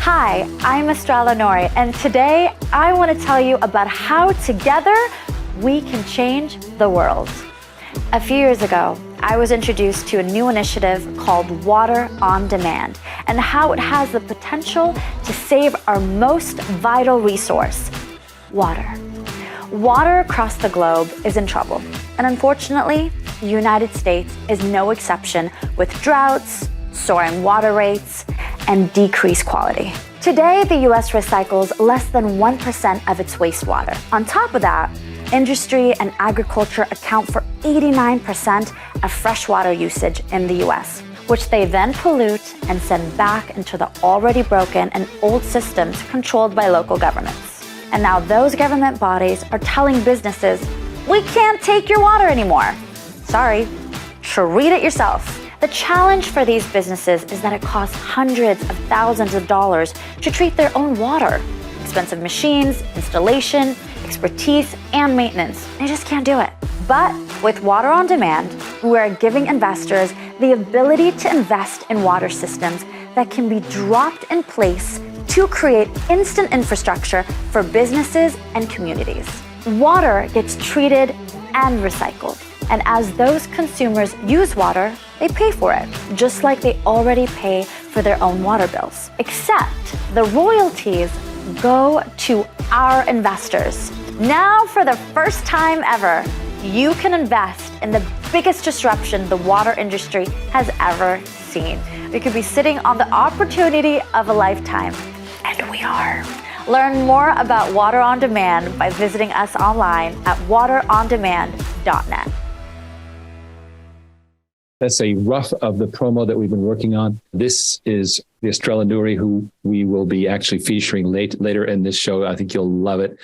Hi, I'm Estrella Nouri, and today I want to tell you about how together we can change the world. A few years ago, I was introduced to a new initiative called Water on Demand and how it has the potential to save our most vital resource, water. Water across the globe is in trouble, and unfortunately, the United States is no exception with droughts, soaring water rates, and decreased quality. Today, the US recycles less than 1% of its wastewater. On top of that, industry and agriculture account for 89% of freshwater usage in the US, which they then pollute and send back into the already broken and old systems controlled by local governments. And now those government bodies are telling businesses, we can't take your water anymore. Sorry, treat it yourself. The challenge for these businesses is that it costs hundreds of thousands of dollars to treat their own water. Expensive machines, installation, expertise, and maintenance. They just can't do it. But with Water on Demand, we are giving investors the ability to invest in water systems that can be dropped in place to create instant infrastructure for businesses and communities. Water gets treated and recycled. And as those consumers use water, they pay for it, just like they already pay for their own water bills. Except the royalties go to our investors. Now, for the first time ever, you can invest in the biggest disruption the water industry has ever seen. We could be sitting on the opportunity of a lifetime, and we are. Learn more about Water on Demand by visiting us online at waterondemand.net. That's a rough of the promo that we've been working on. This is the Estrella Nouri, who we will be actually featuring later in this show. I think you'll love it.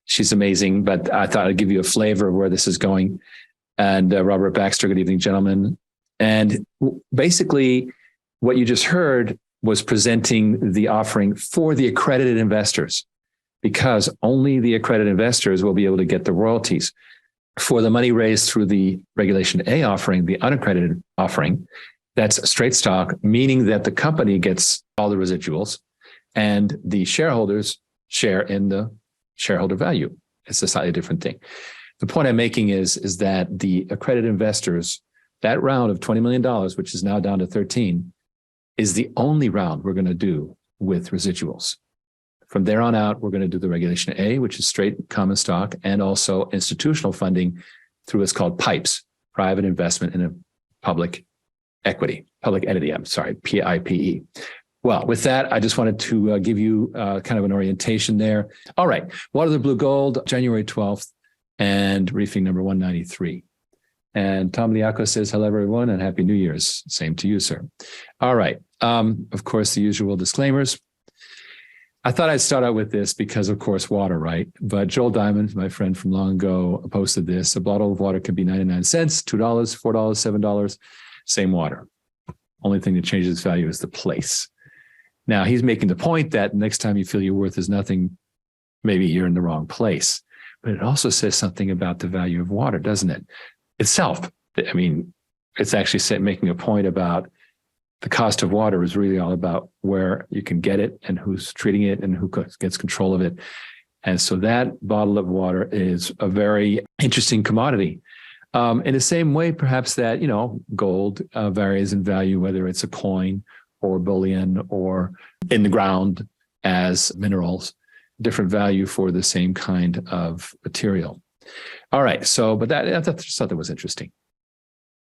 She's amazing, but I thought I'd give you a flavor of where this is going. And Robert Baxter, good evening, gentlemen. And basically, what you just heard was presenting the offering for the accredited investors, because only the accredited investors will be able to get the royalties. For the money raised through the Regulation A offering, the unaccredited offering, that's straight stock, meaning that the company gets all the residuals and the shareholders share in the shareholder value. It's a slightly different thing. The point I'm making is that the accredited investors, that round of $20 million, which is now down to 13, is the only round we're going to do with residuals. From there on out, we're going to do the Regulation A, which is straight common stock, and also institutional funding through what's called PIPEs, private investment in a public entity, PIPE. Well, with that, I just wanted to give you kind of an orientation there. All right, Water the Blue Gold, January 12th, and briefing number 193. And Tom Liaco says, hello, everyone, and Happy New Year's. Same to you, sir. All right, of course, the usual disclaimers. I thought I'd start out with this because, of course, water, right? But Joel Diamond, my friend from long ago, posted this. A bottle of water can be 99 cents, $2, $4, $7, same water. Only thing that changes its value is the place. Now, he's making the point that next time you feel your worth is nothing, maybe you're in the wrong place. But it also says something about the value of water, doesn't it? Itself. I mean, it's actually making a point about the cost of water is really all about where you can get it and who's treating it and who gets control of it. And so that bottle of water is a very interesting commodity. In the same way, perhaps that, gold varies in value, whether it's a coin or bullion or in the ground as minerals, different value for the same kind of material. All right. So, but I just thought that was interesting.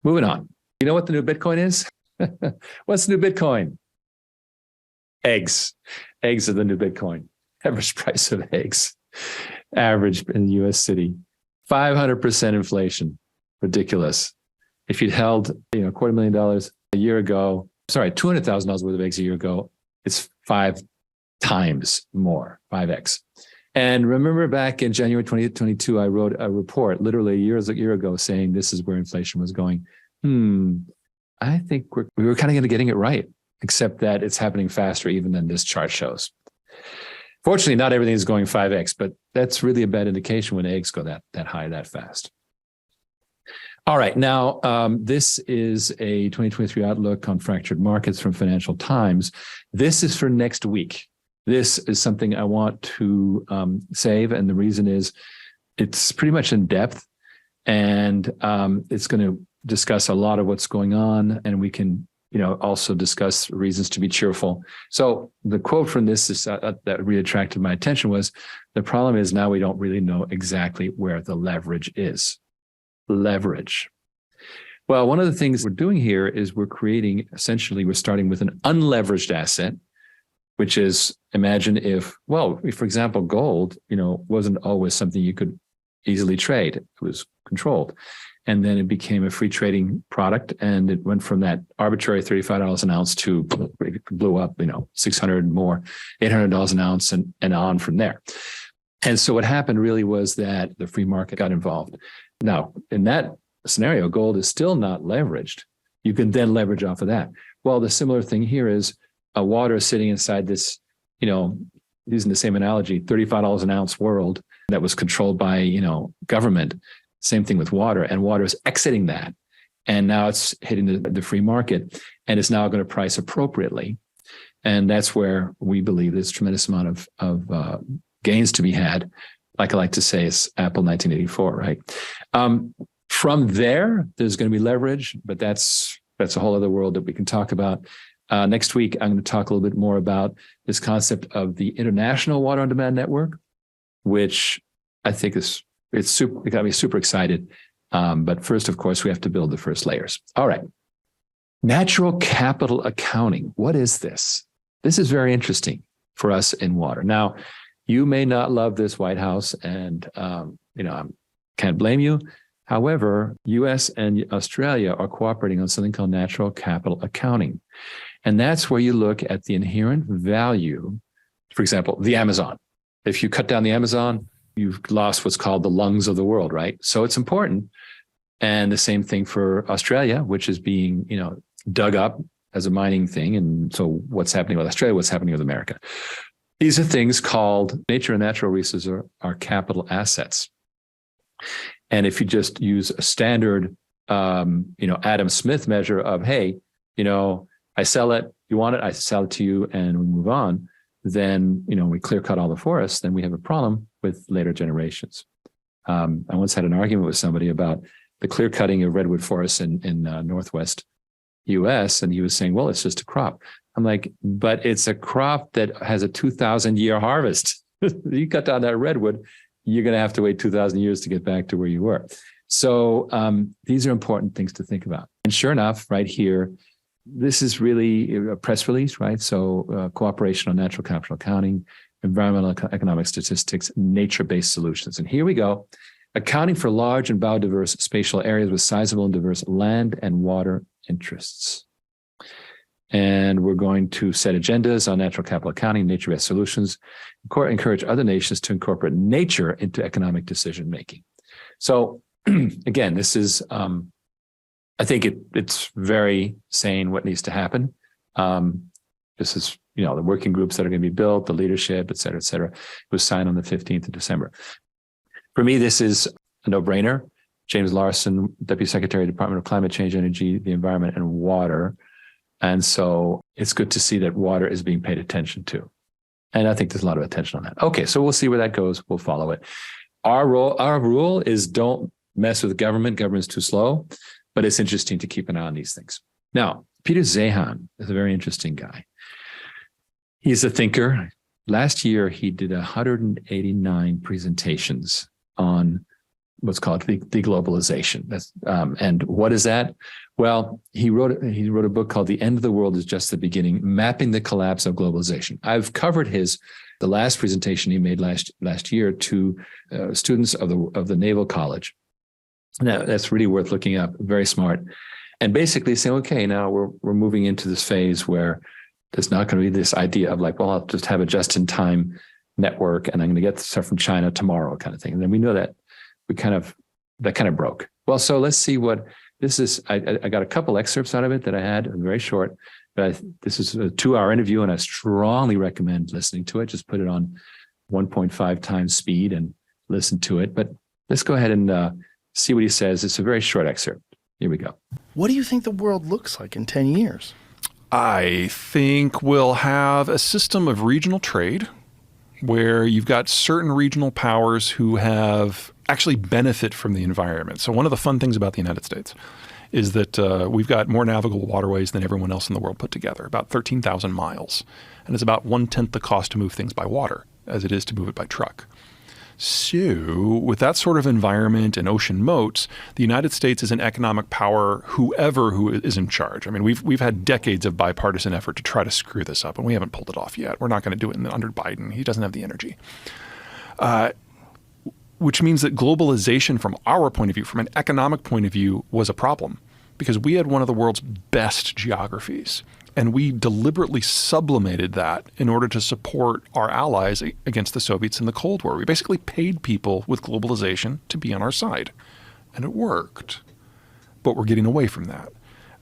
Moving on. You know what the new Bitcoin is? What's the new Bitcoin? Eggs. Eggs are the new Bitcoin. Average price of eggs. Average in the US city. 500% inflation. Ridiculous. If you'd held, $250,000 a year ago, $200,000 worth of eggs a year ago, it's 5 times more, 5x. And remember back in January 2022, I wrote a report literally a year ago saying this is where inflation was going. I think we were kind of getting it right, except that it's happening faster even than this chart shows. Fortunately, not everything is going 5x, but that's really a bad indication when eggs go that high, that fast. All right. Now, this is a 2023 outlook on fractured markets from Financial Times. This is for next week. This is something I want to save. And the reason is it's pretty much in depth, and it's going to discuss a lot of what's going on, and we can also discuss reasons to be cheerful. So the quote from this is, that really attracted my attention was, the problem is now we don't really know exactly where the leverage is. Leverage. Well, one of the things we're doing here is we're starting with an unleveraged asset, which is, imagine if, for example, gold, wasn't always something you could easily trade. It was controlled. And then it became a free trading product, and it went from that arbitrary $35 an ounce to it blew up, $600 and more, $800 an ounce, and on from there. And so what happened really was that the free market got involved. Now, in that scenario, gold is still not leveraged. You can then leverage off of that. Well, the similar thing here is water is sitting inside this, using the same analogy, $35 an ounce world that was controlled by, government. Same thing with water, and water is exiting that. And now it's hitting the free market, and it's now going to price appropriately. And that's where we believe there's a tremendous amount of gains to be had. Like I like to say, it's Apple 1984, right? From there's going to be leverage, but that's a whole other world that we can talk about. Next week, I'm going to talk a little bit more about this concept of the International Water on Demand Network, which I think it got me super excited. But first, of course, we have to build the first layers. All right. Natural capital accounting. What is this? This is very interesting for us in water. Now, you may not love this, White House, and I can't blame you. However, US and Australia are cooperating on something called natural capital accounting. And that's where you look at the inherent value. For example, the Amazon. If you cut down the Amazon, you've lost what's called the lungs of the world, right? So it's important. And the same thing for Australia, which is being, dug up as a mining thing. And so what's happening with Australia, what's happening with America? These are things called nature and natural resources are capital assets. And if you just use a standard, Adam Smith measure of, hey, I sell it, you want it, I sell it to you, and we move on, then, we clear cut all the forests, then we have a problem with later generations. I once had an argument with somebody about the clear cutting of redwood forests in Northwest US, and he was saying, well, it's just a crop. I'm like, but it's a crop that has a 2,000-year harvest. You cut down that redwood, you're going to have to wait 2,000 years to get back to where you were. So these are important things to think about. And sure enough, right here, this is really a press release, right? So cooperation on natural capital accounting, environmental economic statistics, nature-based solutions. And here we go. Accounting for large and biodiverse spatial areas with sizable and diverse land and water interests. And we're going to set agendas on natural capital accounting, nature-based solutions, encourage other nations to incorporate nature into economic decision-making. So again, this is, I think it's very sane what needs to happen. This is, the working groups that are going to be built, the leadership, et cetera, et cetera. It was signed on the 15th of December. For me, this is a no-brainer. James Larson, Deputy Secretary, Department of Climate Change, Energy, the Environment, and Water. And so it's good to see that water is being paid attention to. And I think there's a lot of attention on that. Okay, so we'll see where that goes. We'll follow it. Our rule is don't mess with government. Government's too slow, but it's interesting to keep an eye on these things. Now, Peter Zeihan is a very interesting guy. He's a thinker. Last year, he did 189 presentations on what's called deglobalization. That's and what is that? Well, he wrote a book called "The End of the World is Just the Beginning: Mapping the Collapse of Globalization." I've covered the last presentation he made last year to students of the Naval College. Now that's really worth looking up. Very smart, and basically saying, okay, now we're moving into this phase where there's not going to be this idea of like, well, I'll just have a just-in-time network, and I'm going to get stuff from China tomorrow, kind of thing. And then we know that that kind of broke. Well, so let's see what this is. I got a couple excerpts out of it that I had, very short, but this is a 2-hour interview, and I strongly recommend listening to it. Just put it on 1.5 times speed and listen to it. But let's go ahead and see what he says. It's a very short excerpt. Here we go. What do you think the world looks like in 10 years? I think we'll have a system of regional trade where you've got certain regional powers who have actually benefit from the environment. So one of the fun things about the United States is that we've got more navigable waterways than everyone else in the world put together, about 13,000 miles. And it's about 1/10 the cost to move things by water as it is to move it by truck. So with that sort of environment and ocean moats, the United States is an economic power, whoever who is in charge. I mean, we've had decades of bipartisan effort to try to screw this up, and we haven't pulled it off yet. We're not going to do it under Biden. He doesn't have the energy. Which means that globalization from our point of view, from an economic point of view, was a problem because we had one of the world's best geographies. And we deliberately sublimated that in order to support our allies against the Soviets in the Cold War. We basically paid people with globalization to be on our side. And it worked. But we're getting away from that.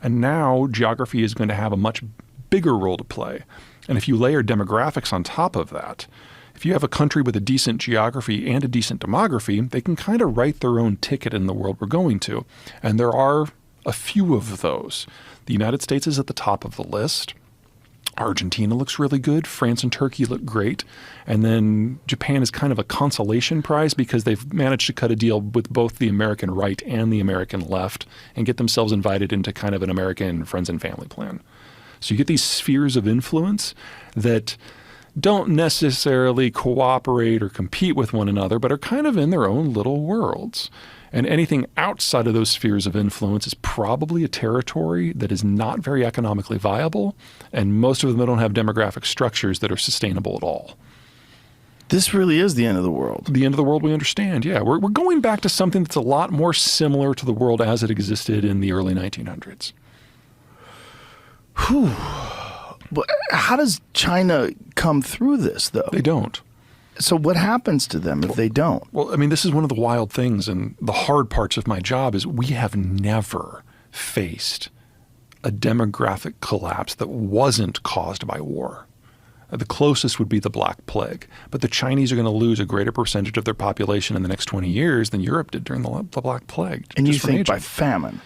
And now geography is going to have a much bigger role to play. And if you layer demographics on top of that, if you have a country with a decent geography and a decent demography, they can kind of write their own ticket in the world we're going to. And there are a few of those. The United States is at the top of the list. Argentina looks really good. France and Turkey look great. And then Japan is kind of a consolation prize because they've managed to cut a deal with both the American right and the American left and get themselves invited into kind of an American friends and family plan. So you get these spheres of influence that don't necessarily cooperate or compete with one another, but are kind of in their own little worlds. And anything outside of those spheres of influence is probably a territory that is not very economically viable, and most of them don't have demographic structures that are sustainable at all. This really is the end of the world. The end of the world we understand, yeah. We're going back to something that's a lot more similar to the world as it existed in the early 1900s. Whew. But how does China come through this, though? They don't. So what happens to them if they don't? Well, I mean, this is one of the wild things, and the hard parts of my job is we have never faced a demographic collapse that wasn't caused by war. The closest would be the Black Plague. But the Chinese are going to lose a greater percentage of their population in the next 20 years than Europe did during the Black Plague. And you think by famine?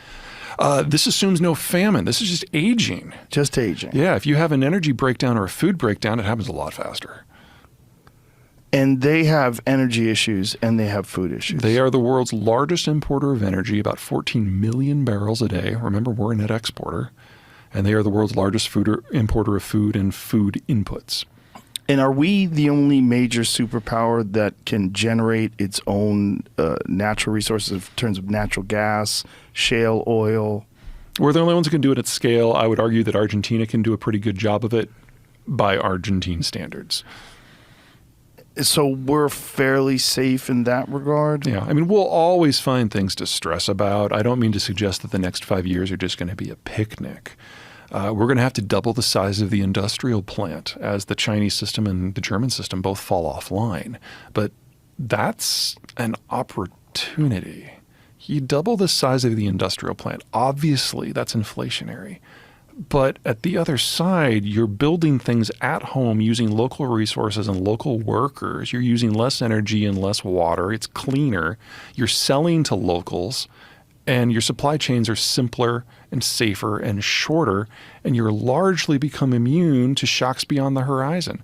This assumes no famine. This is just aging. Just aging. Yeah, if you have an energy breakdown or a food breakdown, it happens a lot faster. And they have energy issues and they have food issues. They are the world's largest importer of energy, about 14 million barrels a day. Remember, we're a net exporter. And they are the world's largest importer of food and food inputs. And are we the only major superpower that can generate its own natural resources in terms of natural gas, shale oil? We're the only ones who can do it at scale. I would argue that Argentina can do a pretty good job of it by Argentine standards. So we're fairly safe in that regard? Yeah. I mean, we'll always find things to stress about. I don't mean to suggest that the next 5 years are just going to be a picnic. We're going to have to double the size of the industrial plant as the Chinese system and the German system both fall offline. But that's an opportunity. You double the size of the industrial plant. Obviously, that's inflationary. But at the other side, you're building things at home using local resources and local workers. You're using less energy and less water. It's cleaner. You're selling to locals, and your supply chains are simpler and safer and shorter, and you're largely become immune to shocks beyond the horizon.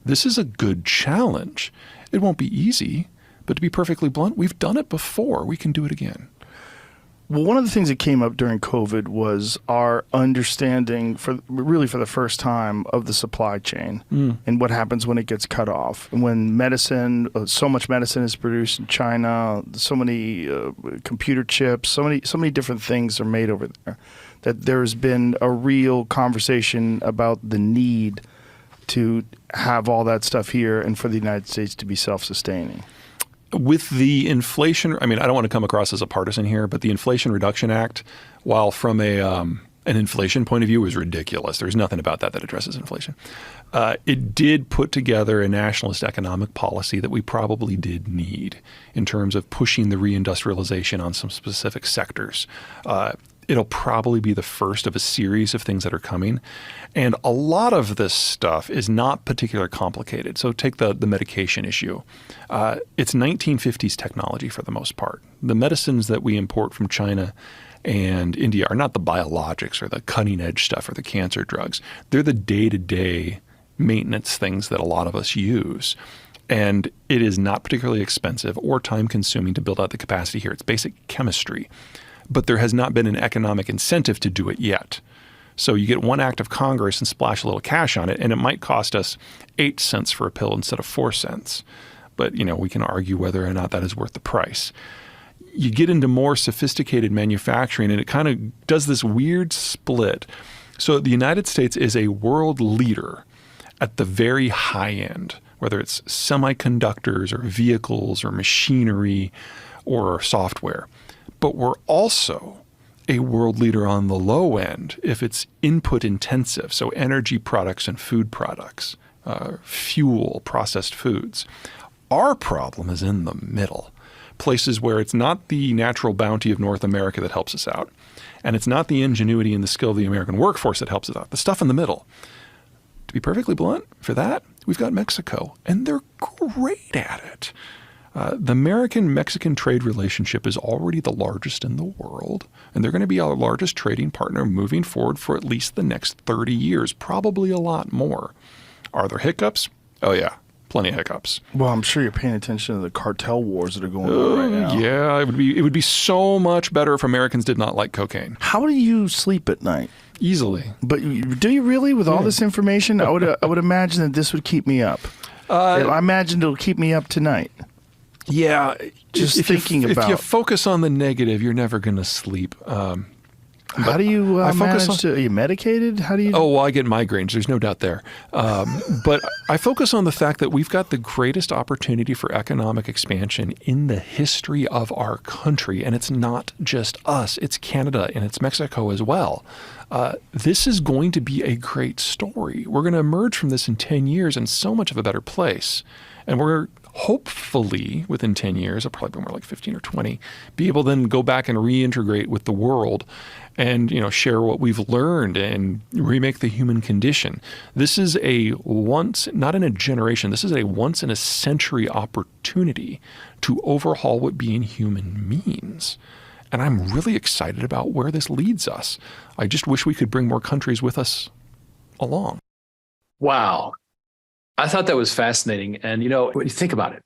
This is a good challenge. It won't be easy, but to be perfectly blunt, we've done it before. We can do it again. Well, one of the things that came up during COVID was our understanding, for the first time, of the supply chain and what happens when it gets cut off. And when medicine, so much medicine is produced in China, so many computer chips, so many different things are made over there, that there's been a real conversation about the need to have all that stuff here and for the United States to be self-sustaining. With the inflation, I mean, I don't want to come across as a partisan here, but the Inflation Reduction Act, while from an inflation point of view, is ridiculous. There's nothing about that addresses inflation. It did put together a nationalist economic policy that we probably did need in terms of pushing the reindustrialization on some specific sectors. It'll probably be the first of a series of things that are coming. And a lot of this stuff is not particularly complicated. So take the medication issue. It's 1950s technology for the most part. The medicines that we import from China and India are not the biologics or the cutting edge stuff or the cancer drugs. They're the day-to-day maintenance things that a lot of us use. And it is not particularly expensive or time consuming to build out the capacity here. It's basic chemistry. But there has not been an economic incentive to do it yet. So you get one act of Congress and splash a little cash on it, and it might cost us 8 cents for a pill instead of 4 cents. But, we can argue whether or not that is worth the price. You get into more sophisticated manufacturing, and it kind of does this weird split. So the United States is a world leader at the very high end, whether it's semiconductors or vehicles or machinery or software. But we're also a world leader on the low end if it's input intensive, so energy products and food products, fuel, processed foods. Our problem is in the middle, places where it's not the natural bounty of North America that helps us out, and it's not the ingenuity and the skill of the American workforce that helps us out. The stuff in the middle. To be perfectly blunt, for that, we've got Mexico, and they're great at it. The American-Mexican trade relationship is already the largest in the world, and they're going to be our largest trading partner moving forward for at least the next 30 years, probably a lot more. Are there hiccups? Oh, yeah. Plenty of hiccups. Well, I'm sure you're paying attention to the cartel wars that are going on right now. Yeah, it would be so much better if Americans did not like cocaine. How do you sleep at night? Easily. But do you really, with all this information? I would imagine that this would keep me up. I imagine it'll keep me up tonight. Yeah, just thinking about. If you focus on the negative, you're never going to sleep. How do you manage to? Are you medicated? How do you? Oh, well, I get migraines. There's no doubt there. But I focus on the fact that we've got the greatest opportunity for economic expansion in the history of our country, and it's not just us. It's Canada and it's Mexico as well. This is going to be a great story. We're going to emerge from this in 10 years in so much of a better place, and we're hopefully within 10 years, it'll probably be more like 15 or 20, be able to then go back and reintegrate with the world and share what we've learned and remake the human condition. This is a once, not in a generation, this is a once in a century opportunity to overhaul what being human means. And I'm really excited about where this leads us. I just wish we could bring more countries with us along. Wow. I thought that was fascinating. And, when you think about it,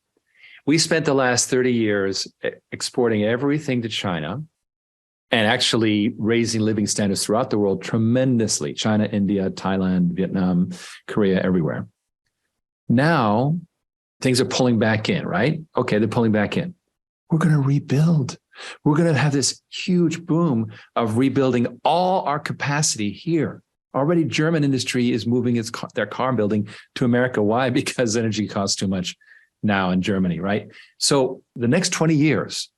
we spent the last 30 years exporting everything to China and actually raising living standards throughout the world tremendously. China, India, Thailand, Vietnam, Korea, everywhere. Now, things are pulling back in, right? Okay, they're pulling back in. We're going to rebuild. We're going to have this huge boom of rebuilding all our capacity here. Already German industry is moving their car building to America. Why? Because energy costs too much now in Germany, right? So the next 20 years,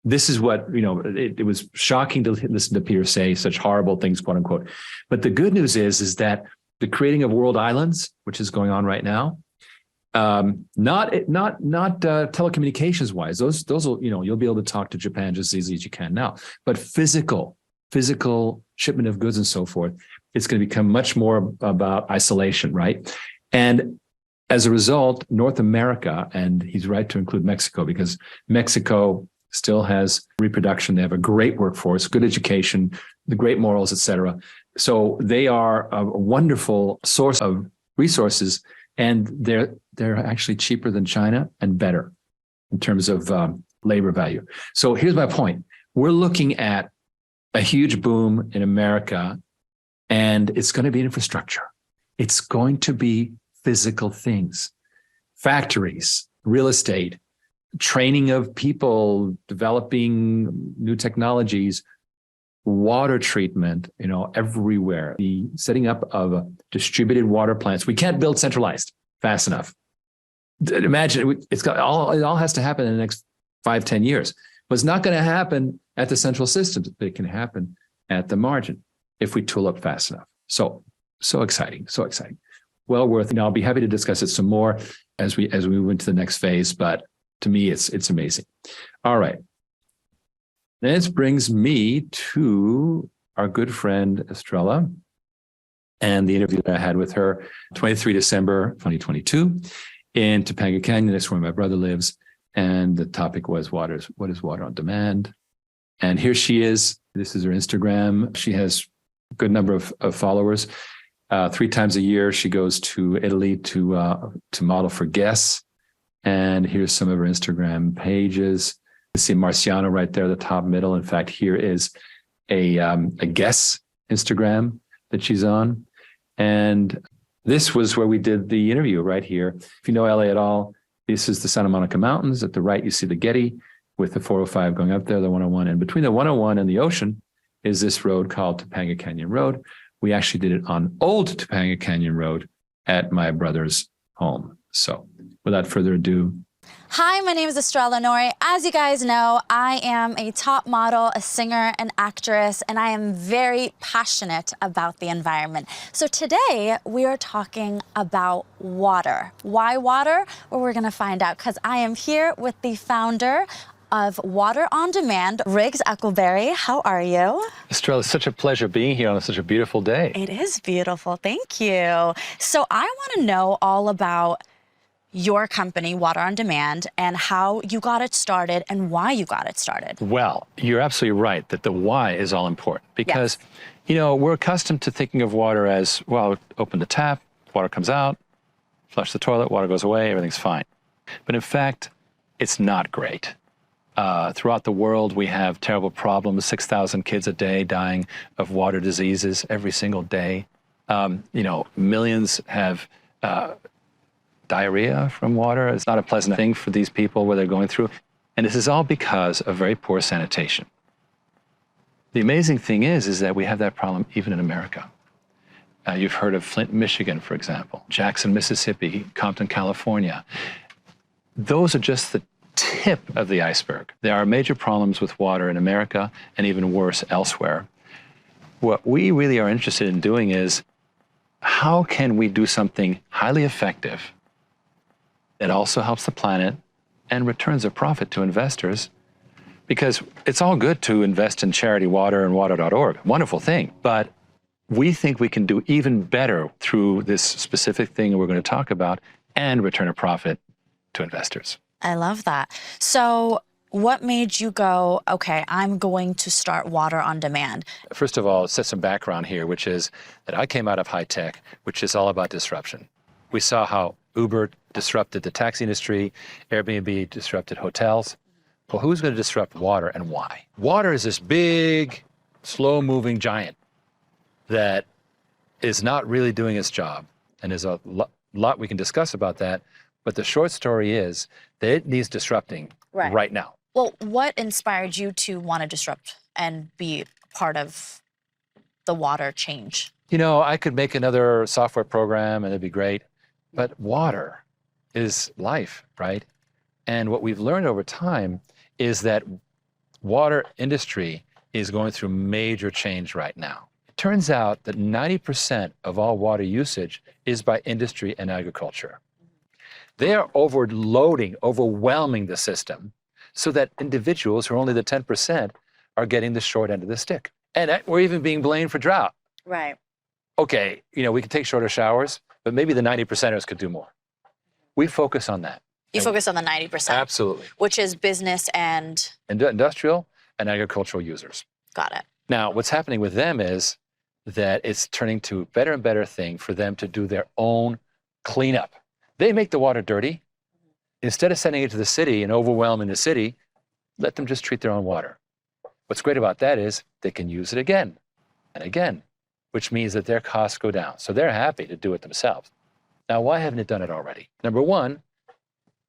this is what, it was shocking to listen to Peter say such horrible things, quote unquote. But the good news is that the creating of world islands, which is going on right now, not telecommunications wise, those will, you'll be able to talk to Japan just as easily as you can now, but physical shipment of goods and so forth, it's going to become much more about isolation, right? And as a result, North America, and he's right to include Mexico, because Mexico still has reproduction. They have a great workforce, good education, the great morals, et cetera. So they are a wonderful source of resources, and they're actually cheaper than China and better in terms of labor value. So here's my point. We're looking at a huge boom in America, and it's going to be infrastructure. It's going to be physical things, factories, real estate, training of people, developing new technologies, water treatment, everywhere. The setting up of distributed water plants. We can't build centralized fast enough. Imagine it all has to happen in the next 5-10 years. But it's not going to happen at the central systems, but it can happen at the margin if we tool up fast enough. So exciting, so exciting. Well worth. I'll be happy to discuss it some more as we move into the next phase. But to me, it's amazing. All right. This brings me to our good friend Estrella and the interview that I had with her 23 December 2022 in Topanga Canyon. That's where my brother lives. And the topic was what is water on demand? And here she is This is her Instagram. She has a good number of followers. 3 times a year, she goes to Italy to model for Guess. And here's some of her Instagram pages. You see Marciano right there, the top middle. In fact, here is a Guess Instagram that she's on. And this was where we did the interview right here. If you know LA at all, this is the Santa Monica Mountains. At the right, you see the Getty with the 405 going up there, the 101. And between the 101 and the ocean is this road called Topanga Canyon Road. We actually did it on old Topanga Canyon Road at my brother's home. So without further ado. Hi, my name is Estrella Nouri. As you guys know, I am a top model, a singer, an actress, and I am very passionate about the environment. So today we are talking about water. Why water? Well, we're gonna find out because I am here with the founder of Water on Demand, Riggs Eckleberry. How are you? Estrella, it's such a pleasure being here on such a beautiful day. It is beautiful, thank you. So I wanna know all about your company, Water on Demand, and how you got it started and why you got it started. Well, you're absolutely right that the why is all important because, you know, we're accustomed to thinking of water as, well, open the tap, water comes out, flush the toilet, water goes away, everything's fine. But in fact, it's not great. Throughout the world, we have terrible problems, 6,000 kids a day dying of water diseases every single day. You know, millions have diarrhea from water. It's not a pleasant thing for these people where they're going through. And this is all because of very poor sanitation. The amazing thing is that we have that problem even in America. You've heard of Flint, Michigan, for example, Jackson, Mississippi, Compton, California. Those are just the tip of the iceberg. There are major problems with water in America and even worse elsewhere. What we really are interested in doing is how can we do something highly effective that also helps the planet and returns a profit to investors? Because it's all good to invest in charity water and water.org, wonderful thing, but we think we can do even better through this specific thing we're going to talk about and return a profit to investors. I love that. So what made you go, okay, I'm going to start Water on Demand? First of all, set some background here, which is that I came out of high tech, which is all about disruption. We saw how Uber disrupted the taxi industry, Airbnb disrupted hotels. Well, who's going to disrupt water and why? Water is this big, slow-moving giant that is not really doing its job. And there's a lot we can discuss about that. But the short story is that it needs disrupting right now. Well, what inspired you to want to disrupt and be part of the water change? You know, I could make another software program and it'd be great, but water is life, right? And what we've learned over time is that water industry is going through major change right now. It turns out that 90% of all water usage is by industry and agriculture. They are overwhelming the system so that individuals who are only the 10% are getting the short end of the stick. And we're even being blamed for drought. Right. Okay, you know, we can take shorter showers, but maybe the 90%ers could do more. We focus on that. You focus on the 90%. Absolutely. Which is business and? Industrial and agricultural users. Got it. Now, what's happening with them is that it's turning to a better and better thing for them to do their own cleanup. They make the water dirty. Instead of sending it to the city and overwhelming the city, let them just treat their own water. What's great about that is they can use it again and again, which means that their costs go down. So they're happy to do it themselves. Now, why haven't it done it already? Number one,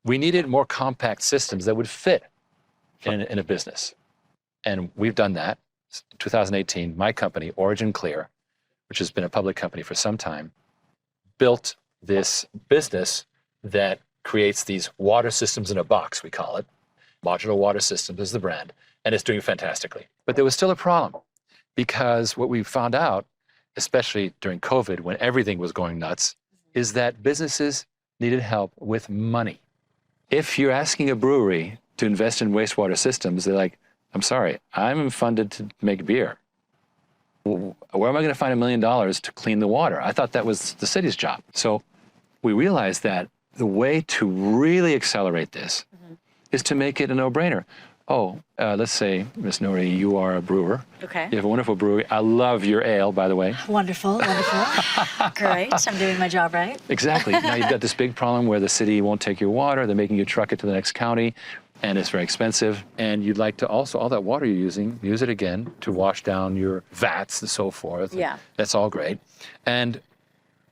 we needed more compact systems that would fit in a business. And we've done that. In 2018, my company, Origin Clear, which has been a public company for some time, built this business that creates these water systems in a box, we call it. Modular Water Systems is the brand, and it's doing fantastically. But there was still a problem because what we found out, especially during COVID when everything was going nuts, is that businesses needed help with money. If you're asking a brewery to invest in wastewater systems, they're like, I'm sorry, I'm funded to make beer. Where am I going to find $1 million to clean the water? I thought that was the city's job. So we realized that the way to really accelerate this is to make it a no-brainer. Let's say, Miss Nouri, you are a brewer. Okay. You have a wonderful brewery. I love your ale, by the way. Wonderful, wonderful. Great. I'm doing my job right. Exactly. Now you've got this big problem where the city won't take your water. They're making you truck it to the next county, and it's very expensive. And you'd like to also, all that water you're using, use it again to wash down your vats and so forth. Yeah. That's all great. And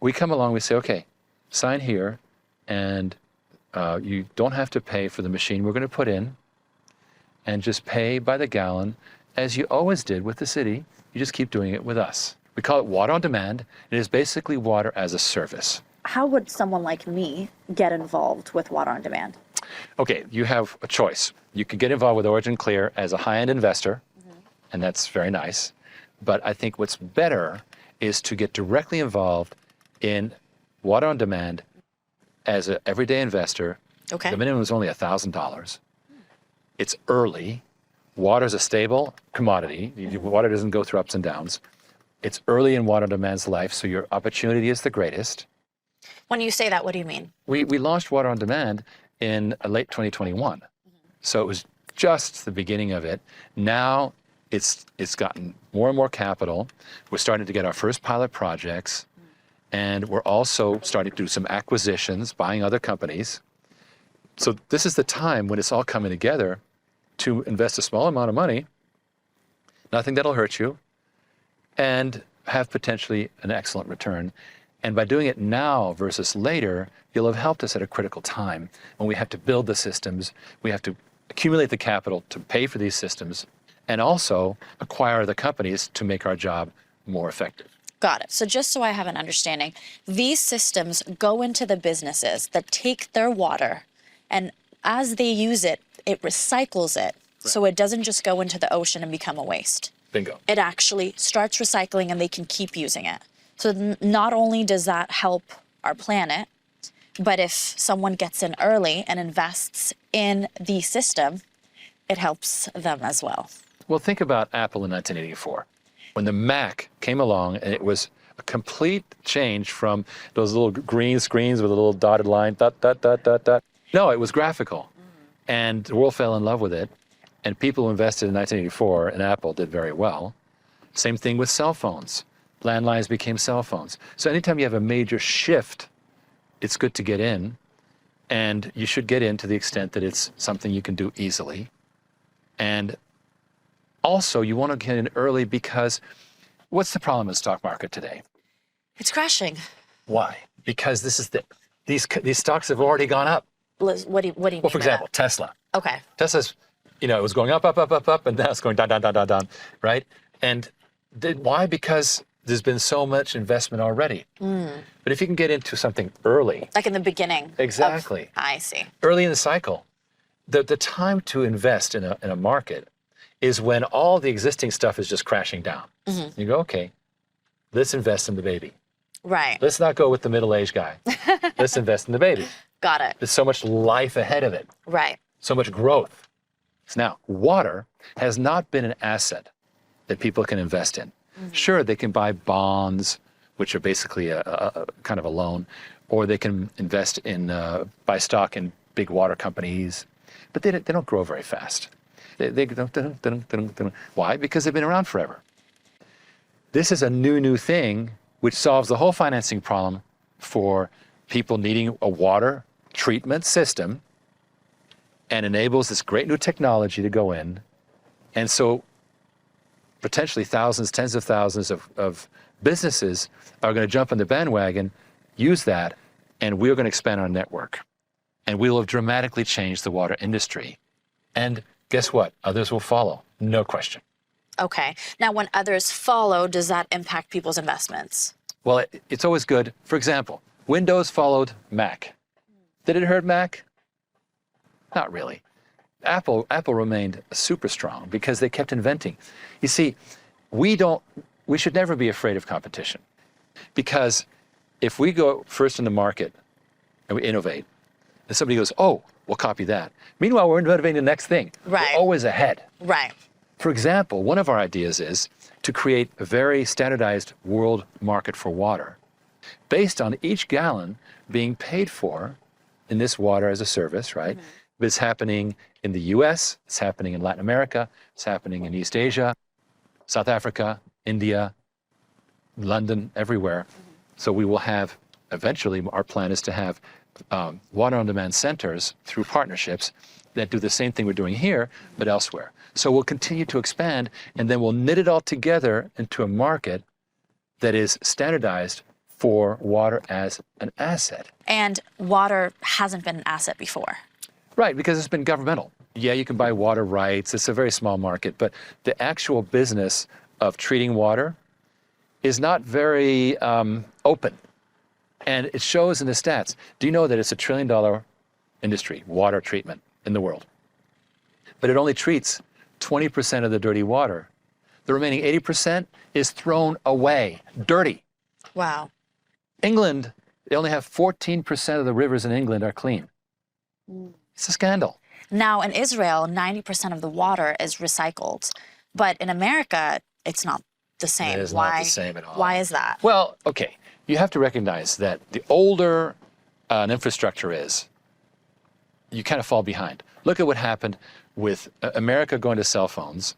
we come along, we say, okay, sign here, and you don't have to pay for the machine we're going to put in, and just pay by the gallon as you always did with the city. You just keep doing it with us. We call it water on demand. It is basically water as a service. How would someone like me get involved with water on demand? Okay, you have a choice. You can get involved with Origin Clear as a high-end investor, and that's very nice. But I think what's better is to get directly involved in water on demand as an everyday investor. Okay. The minimum is only $1,000. It's early. Water is a stable commodity. Water doesn't go through ups and downs. It's early in water on demand's life, so your opportunity is the greatest. When you say that, what do you mean? We launched water on demand in late 2021. So it was just the beginning of it. Now it's gotten more and more capital. We're starting to get our first pilot projects, and we're also starting to do some acquisitions, buying other companies. So this is the time when it's all coming together to invest a small amount of money, nothing that'll hurt you, and have potentially an excellent return. And by doing it now versus later, you'll have helped us at a critical time when we have to build the systems, we have to accumulate the capital to pay for these systems, and also acquire the companies to make our job more effective. Got it. So just so I have an understanding, these systems go into the businesses that take their water, and as they use it, it recycles it. So it doesn't just go into the ocean and become a waste. Bingo. It actually starts recycling and they can keep using it. So not only does that help our planet, but if someone gets in early and invests in the system, it helps them as well. Well, think about Apple in 1984. When the Mac came along, and it was a complete change from those little green screens with a little dotted line, dot, dot, dot, dot, dot. No, it was graphical. And the world fell in love with it. And people who invested in 1984 in Apple did very well. Same thing with cell phones. Landlines became cell phones. So anytime you have a major shift, it's good to get in. And you should get in to the extent that it's something you can do easily. And also, you want to get in early because what's the problem in the stock market today? It's crashing. Why? Because these stocks have already gone up. Liz, what do you mean? Well, for example, Tesla. Okay. Tesla's, it was going up, up, up, up, up, and now it's going down, down, down, down, down, right? And why? Because there's been so much investment already. But if you can get into something early. Like in the beginning. Exactly. I see. Early in the cycle. The time to invest in a market is when all the existing stuff is just crashing down. You go, okay, let's invest in the baby. Right. Let's not go with the middle-aged guy. Let's invest in the baby. Got it. There's so much life ahead of it. Right. So much growth. Now, water has not been an asset that people can invest in. Sure, they can buy bonds, which are basically a kind of a loan, or they can invest in, buy stock in big water companies, but they don't grow very fast. They don't. Why? Because they've been around forever. This is a new thing which solves the whole financing problem for people needing a water treatment system and enables this great new technology to go in. And so potentially thousands, tens of thousands of businesses are going to jump on the bandwagon, use that, and we're going to expand our network. And we will have dramatically changed the water industry. And guess what? Others will follow, no question. Okay. Now, when others follow, does that impact people's investments? Well, it's always good. For example, Windows followed Mac. Did it hurt Mac? Not really. Apple remained super strong because they kept inventing. You see, we should never be afraid of competition, because if we go first in the market and we innovate, and somebody goes, oh, we'll copy that. Meanwhile, we're innovating the next thing. Right. We're always ahead. Right. For example, one of our ideas is to create a very standardized world market for water based on each gallon being paid for in this water as a service, right? It's happening in the US, it's happening in Latin America, it's happening in East Asia, South Africa, India, London, everywhere. So we will have, eventually, our plan is to have water on demand centers through partnerships that do the same thing we're doing here, but elsewhere. So we'll continue to expand, and then we'll knit it all together into a market that is standardized for water as an asset. And water hasn't been an asset before. Right, because it's been governmental. Yeah, you can buy water rights. It's a very small market, but the actual business of treating water is not very open. And it shows in the stats. Do you know that it's $1 trillion industry, water treatment, in the world? But it only treats 20% of the dirty water. The remaining 80% is thrown away, dirty. Wow. England, they only have 14% of the rivers in England are clean. It's a scandal. Now, in Israel, 90% of the water is recycled. But in America, it's not the same. It is not the same at all. Why is that? Well, okay. You have to recognize that the older an infrastructure is, you kind of fall behind. Look at what happened with America going to cell phones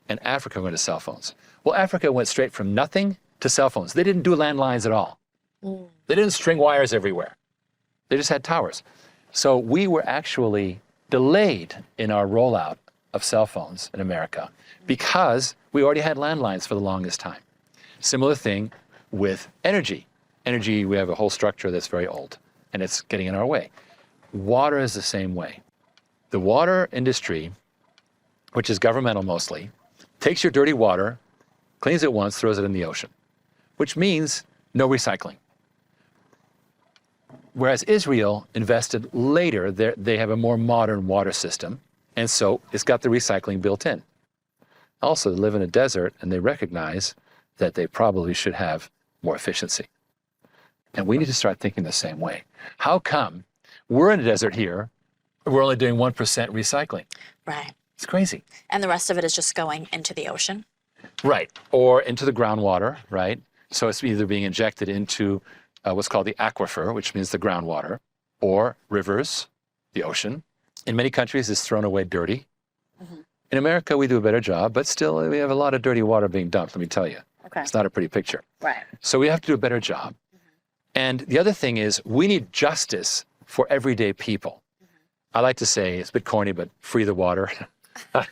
and Africa going to cell phones. Well, Africa went straight from nothing to cell phones. They didn't do landlines at all. They didn't string wires everywhere. They just had towers. So we were actually delayed in our rollout of cell phones in America because we already had landlines for the longest time. Similar thing with energy. Energy, we have a whole structure that's very old, and it's getting in our way. Water is the same way. The water industry, which is governmental mostly, takes your dirty water, cleans it once, throws it in the ocean, which means no recycling. Whereas Israel invested later, they have a more modern water system, and so it's got the recycling built in. Also, they live in a desert, and they recognize that they probably should have more efficiency. And we need to start thinking the same way. How come we're in a desert here, we're only doing 1% recycling? Right. It's crazy. And the rest of it is just going into the ocean? Right, or into the groundwater, right? So it's either being injected into what's called the aquifer, which means the groundwater, or rivers, the ocean. In many countries, it's thrown away dirty. In America, we do a better job, but still, we have a lot of dirty water being dumped, let me tell you. Okay. It's not a pretty picture. Right. So we have to do a better job. And the other thing is, we need justice for everyday people. I like to say, it's a bit corny, but free the water. I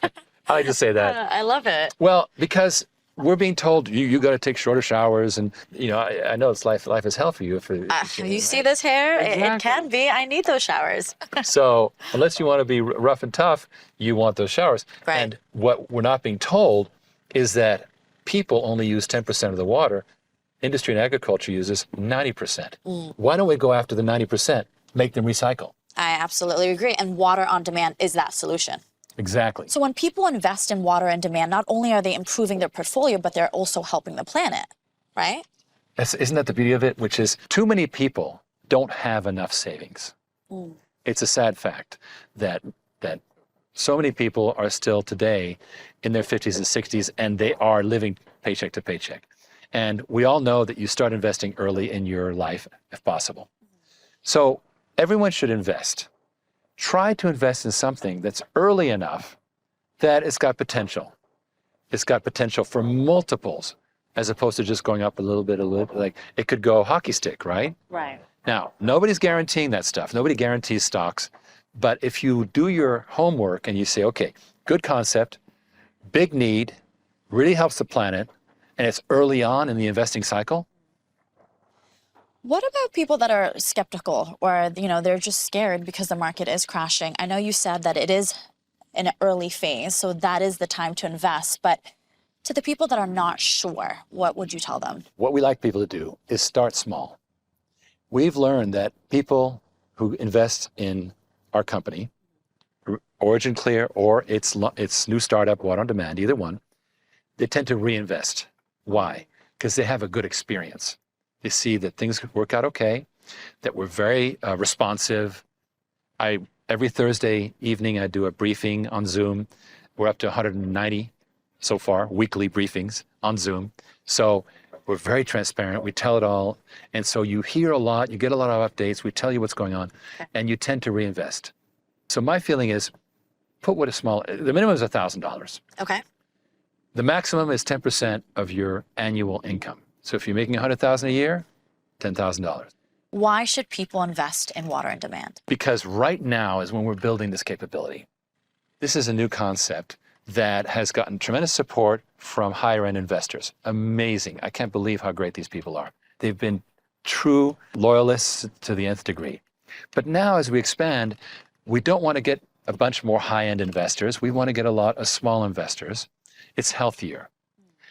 like to say that. I love it. Well, because we're being told you got to take shorter showers, and I know it's life is hell for you. If you see this hair? Exactly. It can be. I need those showers. So unless you want to be rough and tough, you want those showers. Right. And what we're not being told is that people only use 10% of the water. Industry and agriculture uses 90%. Why don't we go after the 90%, make them recycle? I absolutely agree. And water on demand is that solution. Exactly. So when people invest in water on demand, not only are they improving their portfolio, but they're also helping the planet, right? Isn't that the beauty of it? Which is, too many people don't have enough savings. It's a sad fact that so many people are still today in their 50s and 60s, and they are living paycheck to paycheck. And we all know that you start investing early in your life, if possible. So everyone should invest. Try to invest in something that's early enough that it's got potential. It's got potential for multiples, as opposed to just going up a little bit, like it could go hockey stick, right? Right. Now, nobody's guaranteeing that stuff. Nobody guarantees stocks. But if you do your homework and you say, okay, good concept, big need, really helps the planet, and it's early on in the investing cycle. What about people that are skeptical, or they're just scared because the market is crashing? I know you said that it is in an early phase, so that is the time to invest. But to the people that are not sure, what would you tell them? What we like people to do is start small. We've learned that people who invest in our company, Origin Clear or its new startup, Water on Demand, either one, they tend to reinvest. Why? Because they have a good experience. They see that things work out okay, that we're very responsive. Every Thursday evening, I do a briefing on Zoom. We're up to 190 so far, weekly briefings on Zoom. So we're very transparent. We tell it all. And so you hear a lot, you get a lot of updates. We tell you what's going on, and you tend to reinvest. So my feeling is put what a small, the minimum is $1,000. Okay. The maximum is 10% of your annual income. So if you're making $100,000 a year, $10,000. Why should people invest in water on demand? Because right now is when we're building this capability. This is a new concept that has gotten tremendous support from higher end investors. Amazing. I can't believe how great these people are. They've been true loyalists to the nth degree. But now as we expand, we don't want to get a bunch more high end investors. We want to get a lot of small investors. It's healthier.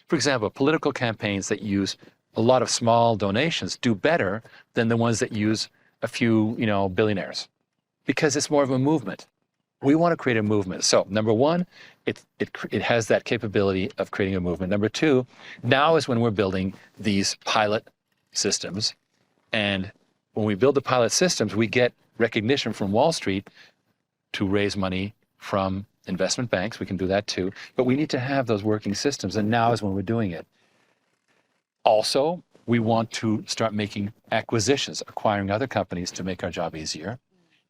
For example, political campaigns that use a lot of small donations do better than the ones that use a few, billionaires, because it's more of a movement. We want to create a movement. So number one, it has that capability of creating a movement. Number two, now is when we're building these pilot systems. And when we build the pilot systems, we get recognition from Wall Street to raise money from investment banks. We can do that too. But we need to have those working systems. And now is when we're doing it. Also, we want to start making acquisitions, acquiring other companies to make our job easier.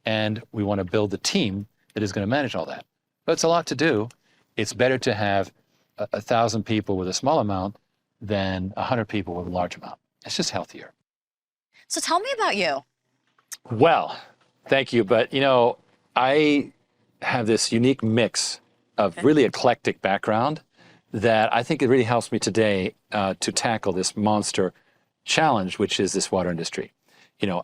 And we want to build the team that is going to manage all that. But it's a lot to do. It's better to have 1,000 people with a small amount than 100 people with a large amount. It's just healthier. So tell me about you. Well, thank you. But, I have this unique mix of really eclectic background that I think it really helps me today to tackle this monster challenge, which is this water industry.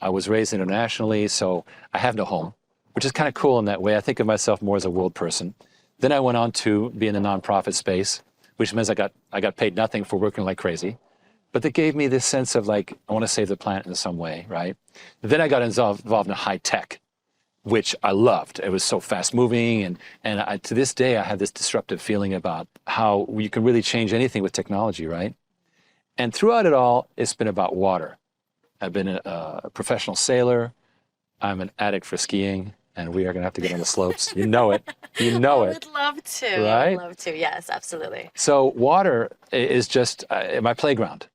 I was raised internationally, so I have no home, which is kind of cool in that way. I think of myself more as a world person. Then I went on to be in the nonprofit space, which means I got paid nothing for working like crazy. But that gave me this sense of I want to save the planet in some way, right? Then I got involved in high tech, which I loved. It was so fast moving. And to this day, I have this disruptive feeling about how you can really change anything with technology, right? And throughout it all, it's been about water. I've been a professional sailor. I'm an addict for skiing, and we are going to have to get on the slopes. You know it. You know it. I would love to. Right? I would love to. Yes, absolutely. So water is just my playground.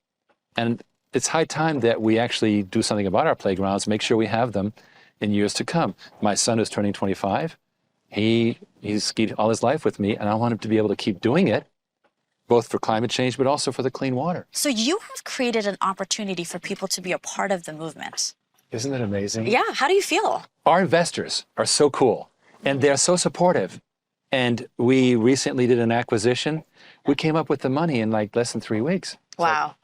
And it's high time that we actually do something about our playgrounds, make sure we have them in years to come. My son is turning 25. He's skied all his life with me, and I want him to be able to keep doing it, both for climate change, but also for the clean water. So you have created an opportunity for people to be a part of the movement. Isn't that amazing? Yeah. How do you feel? Our investors are so cool, and they're so supportive. And we recently did an acquisition. We came up with the money in less than 3 weeks. Wow.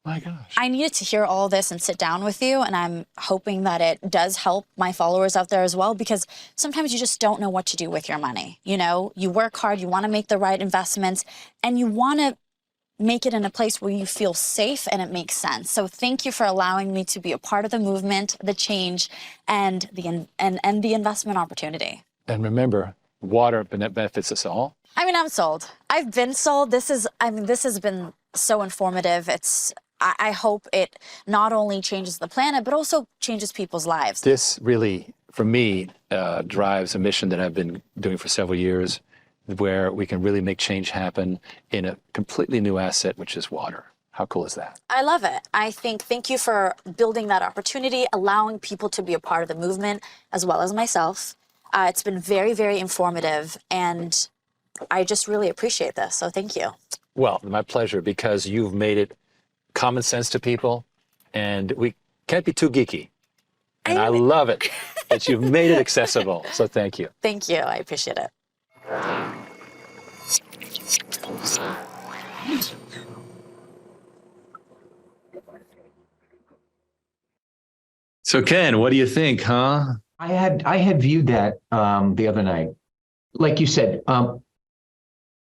My gosh. I needed to hear all this and sit down with you, and I'm hoping that it does help my followers out there as well, because sometimes you just don't know what to do with your money. You work hard, you want to make the right investments, and you want to make it in a place where you feel safe and it makes sense. So thank you for allowing me to be a part of the movement, the change, and the investment opportunity. And remember, water benefits us all. I'm sold. I've been sold. This has been so informative. I hope it not only changes the planet, but also changes people's lives. This really, for me, drives a mission that I've been doing for several years, where we can really make change happen in a completely new asset, which is water. How cool is that? I love it. Thank you for building that opportunity, allowing people to be a part of the movement, as well as myself. It's been very, very informative, and I just really appreciate this. So thank you. Well, my pleasure, because you've made it common sense to people, and we can't be too geeky. And I love it that you've made it accessible. So thank you. Thank you. I appreciate it. So Ken, what do you think, huh? I had viewed that the other night. Like you said,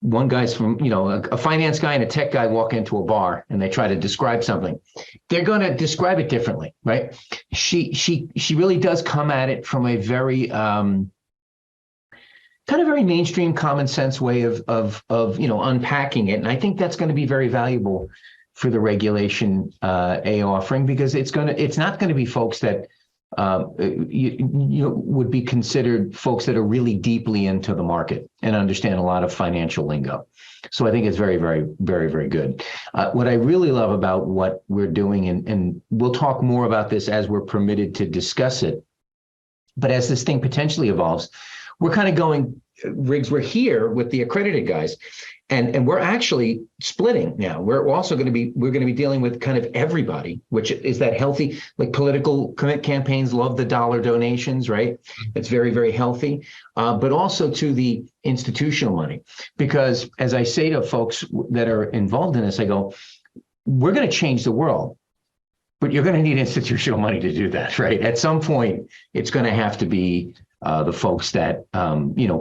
one guy's from, a finance guy and a tech guy walk into a bar and they try to describe something. They're going to describe it differently, right? She really does come at it from a very kind of very mainstream, common sense way of unpacking it. And I think that's going to be very valuable for the Regulation A offering, because it's not going to be folks that would be considered folks that are really deeply into the market and understand a lot of financial lingo. So I think it's very, very, very, very good. What I really love about what we're doing, and we'll talk more about this as we're permitted to discuss it, but as this thing potentially evolves, we're kind of going, Riggs, we're here with the accredited guys. And we're actually splitting now. We're also going to be dealing with kind of everybody, which is that healthy, like political campaigns love the dollar donations, right? It's very, very healthy, but also to the institutional money. Because as I say to folks that are involved in this, I go, we're going to change the world, but you're going to need institutional money to do that, right? At some point, it's going to have to be the folks that,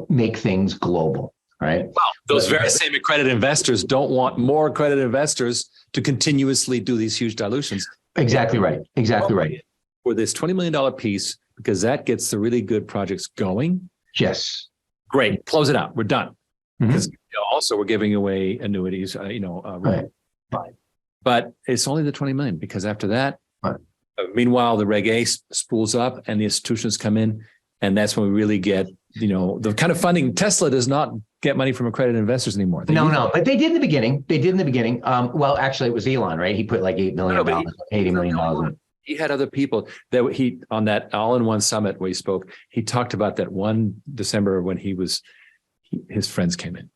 make things global. Right. Well, those very same accredited investors don't want more accredited investors to continuously do these huge dilutions. Exactly right. Exactly right. For this $20 million piece, because that gets the really good projects going. Yes. Great. Close it out. We're done. Mm-hmm. Because also we're giving away annuities, Right. Fine. But it's only the 20 million, because after that, right. Meanwhile, the Reg A spools up and the institutions come in. And that's when we really get, the kind of funding. Tesla does not get money from accredited investors anymore. No, but they did in the beginning. Well, actually, it was Elon, right? He put like $8 million, $80 million in it. He had other people that on that all-in-one summit where he spoke, he talked about that one December when his friends came in.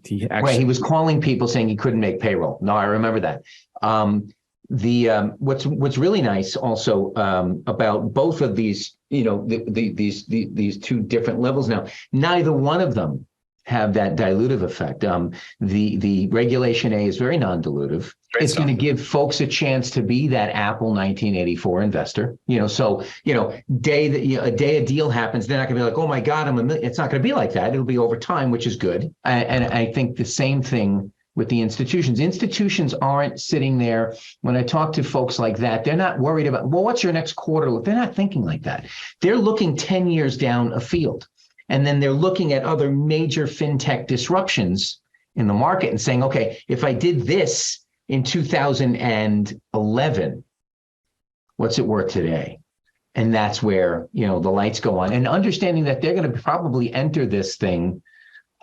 He was calling people saying he couldn't make payroll. No, I remember that. What's really nice also about both of these, these two different levels now, neither one of them have that dilutive effect. The Regulation A is very non-dilutive. It's going to give folks a chance to be that Apple 1984 investor. Day a deal happens, they're not going to be like, oh my God, it's not going to be like that. It'll be over time, which is good. And I think the same thing with the institutions. Institutions aren't sitting there. When I talk to folks like that, they're not worried about, well, what's your next quarter? They're not thinking like that. They're looking 10 years down a field. And then they're looking at other major fintech disruptions in the market and saying, okay, if I did this in 2011, what's it worth today? And that's where, the lights go on. And understanding that they're going to probably enter this thing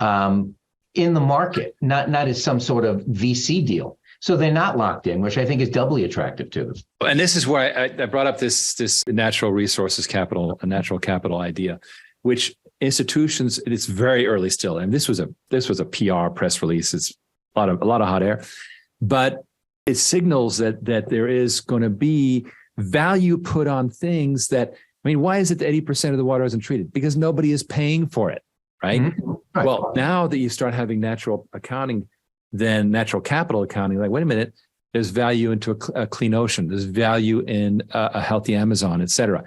in the market, not as some sort of VC deal. So they're not locked in, which I think is doubly attractive to them. And this is where I brought up this natural resources capital, a natural capital idea, which institutions, it's very early still. And this was a PR press release. It's a lot of hot air, but it signals that there is going to be value put on things that, why is it that 80% of the water isn't treated? Because nobody is paying for it, right? Mm-hmm. Right. Well, now that you start having natural accounting, then natural capital accounting, like, wait a minute, there's value into a clean ocean. There's value in a healthy Amazon, et cetera.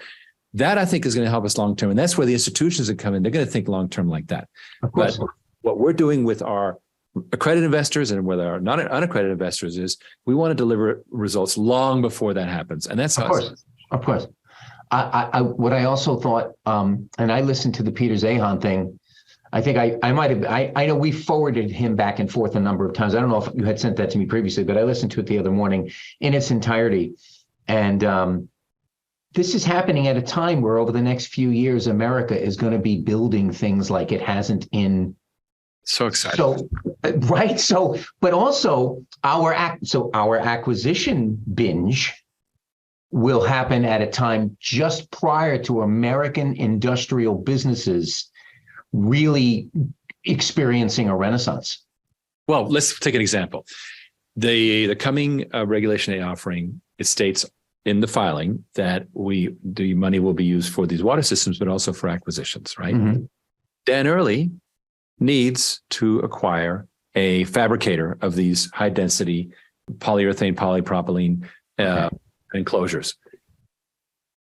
That I think is going to help us long term. And that's where the institutions that come in, they're going to think long term like that. Of course. But what we're doing with our accredited investors and with our unaccredited investors is we want to deliver results long before that happens. And that's of course. What I also thought, and I listened to the Peter Zeihan thing. I think I might have, I know we forwarded him back and forth a number of times. I don't know if you had sent that to me previously, but I listened to it the other morning in its entirety. And this is happening at a time where over the next few years, America is going to be building things like it hasn't in. So exciting. So, right. So, but also our acquisition binge will happen at a time just prior to American industrial businesses really experiencing a renaissance. Well, let's take an example. The coming Regulation A offering, it states in the filing that the money will be used for these water systems, but also for acquisitions, right? Mm-hmm. Dan Early needs to acquire a fabricator of these high density polyurethane, polypropylene enclosures.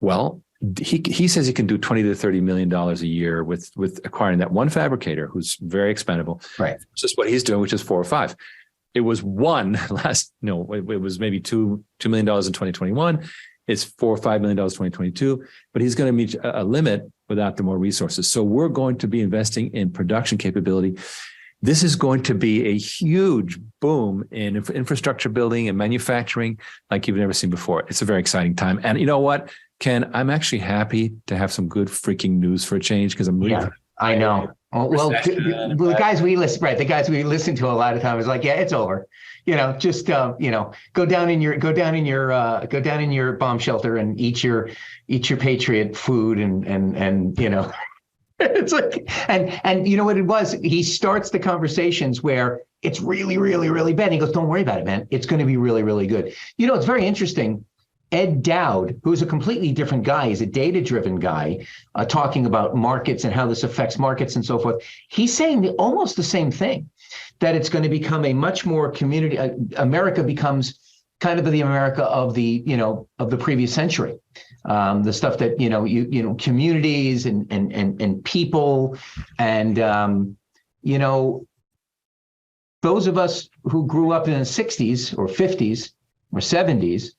Well, he says he can do $20 to $30 million a year with acquiring that one fabricator who's very expendable. Right. It's just what he's doing, which is 4 or 5. It was it was maybe $2 million in 2021. It's $4 or $5 million in 2022, but he's going to meet a limit without the more resources. So we're going to be investing in production capability. This is going to be a huge boom in infrastructure building and manufacturing like you've never seen before. It's a very exciting time. And you know what, Ken, I'm actually happy to have some good freaking news for a change because I'm really I know. Well, the guys we listen to a lot of times is like, yeah, it's over. Just go down in your bomb shelter and eat your Patriot food and It's like, and you know what it was? He starts the conversations where it's really, really, really bad. He goes, don't worry about it, man. It's going to be really, really good. You know, it's very interesting. Ed Dowd, who's a completely different guy, he's a data-driven guy, talking about markets and how this affects markets and so forth. He's saying almost the same thing, that it's going to become a much more community. America becomes kind of the America of the, of the previous century. The stuff that, communities and people and, those of us who grew up in the 60s or 50s or 70s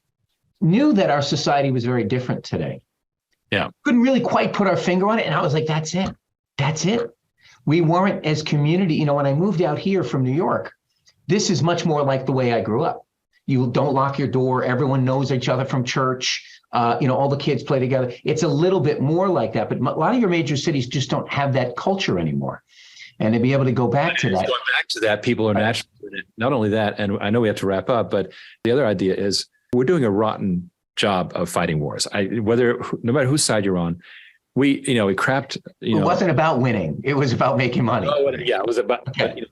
knew that our society was very different today. Yeah. Couldn't really quite put our finger on it. And I was like, that's it. That's it. We weren't as community. When I moved out here from New York, this is much more like the way I grew up. You don't lock your door. Everyone knows each other from church. All the kids play together. It's a little bit more like that. But a lot of your major cities just don't have that culture anymore. And to be able to go back to that. Going back to that, people are naturally doing it. Not only that, and I know we have to wrap up, but the other idea is we're doing a rotten job of fighting wars. No matter whose side you're on, we crapped. It wasn't about winning. It was about making money. It was about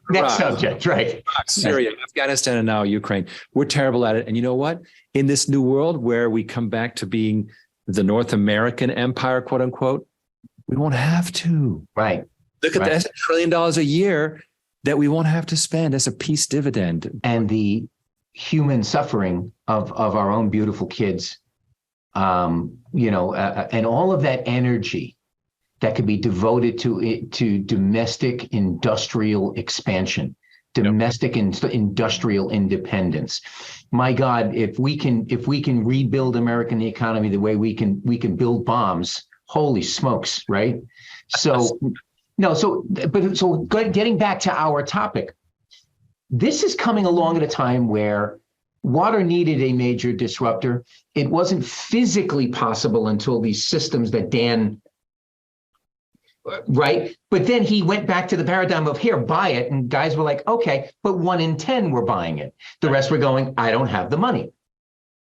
next subject, right? Iraq, Syria, Afghanistan, and now Ukraine. We're terrible at it. And you know what? In this new world where we come back to being the North American empire, quote unquote, we won't have to. Right. Look at that. That's $1 trillion a year that we won't have to spend as a peace dividend. And the human suffering of our own beautiful kids, and all of that energy that could be devoted to domestic industrial expansion, domestic industrial independence. My God, if we can rebuild American economy the way we can build bombs, holy smokes, right? So. Getting back to our topic, this is coming along at a time where water needed a major disruptor. It wasn't physically possible until these systems that Dan, right? But then he went back to the paradigm of here, buy it. And guys were like, okay, but 1 in 10 were buying it. The rest were going, I don't have the money.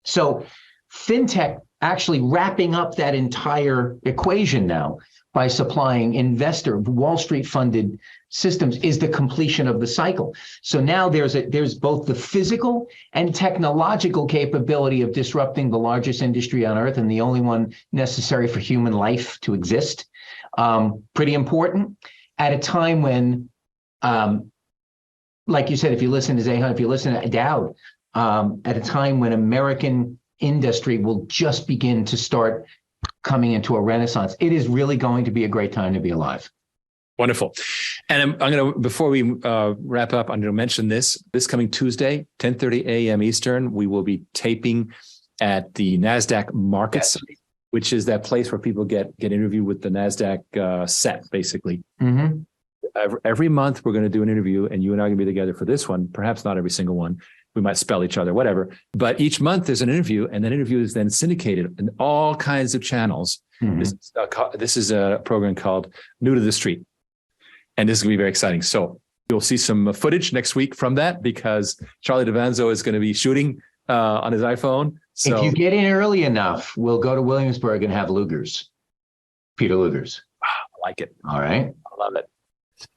So fintech actually wrapping up that entire equation now by supplying Wall Street funded systems is the completion of the cycle. So now there's both the physical and technological capability of disrupting the largest industry on earth and the only one necessary for human life to exist. Pretty important at a time when, like you said, if you listen to Zeihan, if you listen to Dowd, at a time when American industry will just begin to start coming into a renaissance. It is really going to be a great time to be alive. Wonderful. And I'm going to, before we wrap up, I'm going to mention this coming Tuesday, 10:30 a.m. Eastern, we will be taping at the NASDAQ market site, which is that place where people get interviewed with the NASDAQ set, basically. Mm-hmm. Every month, we're going to do an interview, and you and I are going to be together for this one, perhaps not every single one. We might spell each other, whatever. But each month there's an interview, and that interview is then syndicated in all kinds of channels. Mm-hmm. This is a program called New to the Street. And this is going to be very exciting. So you'll see some footage next week from that because Charlie DeVanzo is going to be shooting on his iPhone. So if you get in early enough, we'll go to Williamsburg and have Lugers, Peter Lugers. I like it. All right. I love it.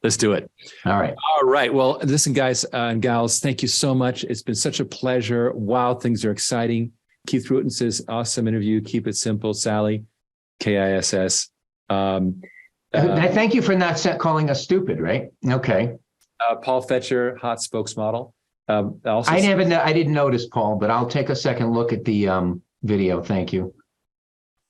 Let's do it. All right. All right. Well, listen, guys and gals, thank you so much. It's been such a pleasure. Wow, things are exciting. Keith Rutten says, awesome interview. Keep it simple, Sally, KISS. Thank you for not calling us stupid, right? Okay. Paul Fetcher, hot spokesmodel. I didn't notice, Paul, but I'll take a second look at the video. Thank you.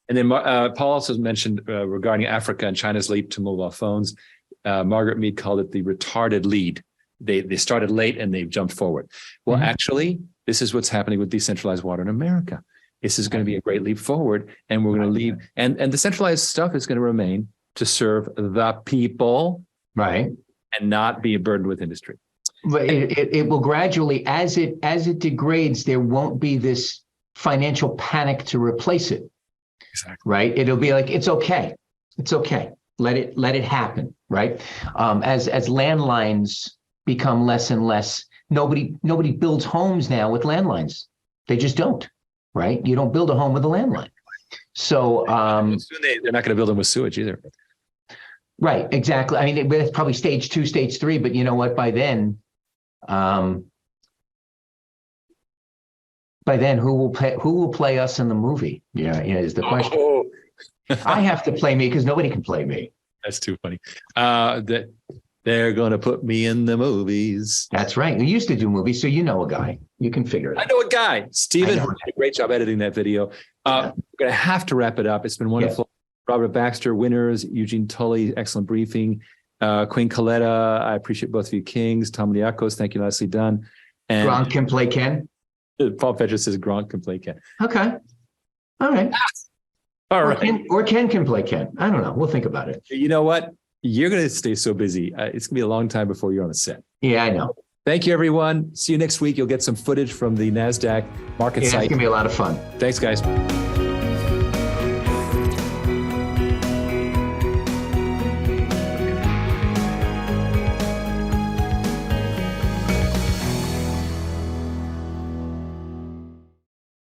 And then Paul also mentioned regarding Africa and China's leap to mobile phones. Margaret Mead called it the retarded lead. They started late and they've jumped forward. Well, actually, this is what's happening with decentralized water in America. This is going to be a great leap forward, and we're going to leave. And the centralized stuff is going to remain to serve the people, right, and not be a burden with industry. But it will gradually, as it degrades, there won't be this financial panic to replace it. Exactly. Right. It'll be like, it's okay. Let it happen. Right. As landlines become less and less, nobody builds homes now with landlines. They just don't. Right. You don't build a home with a landline. So soon they're not going to build them with sewage either. Right, exactly. I mean, it's probably stage 2, stage 3, but you know what? By then, who will play us in the movie? Yeah, is the question. Oh. I have to play me because nobody can play me. That's too funny. That they're going to put me in the movies. That's right. You used to do movies, so you know a guy. You can figure it out. I know a guy, Steven, I know. who did a great job editing that video. We're going to have to wrap it up. It's been wonderful. Robert Baxter, winners, Eugene Tully, excellent briefing. Queen Coletta, I appreciate both of you kings. Tom Liakos, thank you, nicely done. And Gronk can play Ken. Paul Fetcher says Gronk can play Ken. Okay. All right. All right. Or Ken can play Ken. I don't know. We'll think about it. You know what? You're going to stay so busy. It's going to be a long time before you're on the set. Yeah, I know. Thank you, everyone. See you next week. You'll get some footage from the NASDAQ market Yeah, site. it's going to be a lot of fun. Thanks, guys.